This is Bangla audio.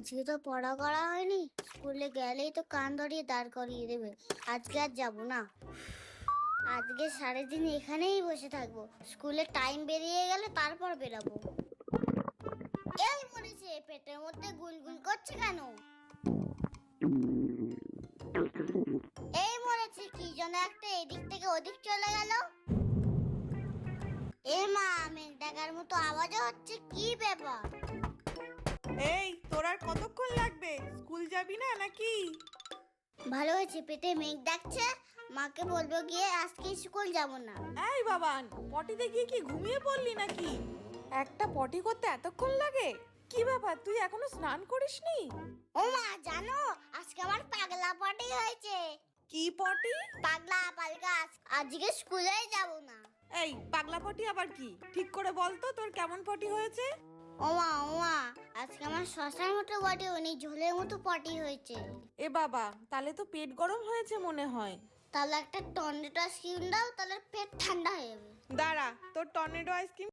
আজকে তো পড়া করা হয়নি, স্কুলে গেলেই তো কান ধরিয়ে দাঁড় করিয়ে দেবে। আজকে আর যাবো না। আজকে সারাদিন এখানেই বসে থাকবো, স্কুলে টাইম বেরিয়ে গেলে তারপর বেরাবো। এই মরেছে, পেটের মধ্যে গুলগুল করছে কেন? এই মরেছে, কি যেন একটা এদিক থেকে ওদিক চলে গেল। এ মা, মেঘ ডাকার মতো আওয়াজও হচ্ছে, কি ব্যাপার? এই তোর আর কতক্ষণ লাগবে? স্কুল যাবি না নাকি? ভালো হয়েছে, পেটে মেঘ ডাকছে। মাকে বলবো গিয়ে আজকে স্কুল যাব না। এই বাবান, পটিতে গিয়ে কি ঘুমিয়ে পড়লি নাকি? একটা পটি করতে এতক্ষণ লাগে? কি ব্যাপার, তুই এখনো স্নান করিসনি? ও মা, জানো আজকে আমার পাগলা পটি হয়েছে। কি পটি? পাগলা পালগাছ, আজকে স্কুলেই যাব না। এই পাগলা পটি আবার কি? ঠিক করে বল তো, তোর কেমন পটি হয়েছে? ও মা, আজকে আমার শশার মতো বডি হয়নি, ঝোলের মতো পটি হয়েছে। এ বাবা, তাহলে তো পেট গরম হয়েছে মনে হয়। তাহলে একটা টর্নেডো আইসক্রিম দাও, তাহলে পেট ঠান্ডা হয়ে যাবে। দাঁড়া, তোর টর্নেডো আইসক্রিম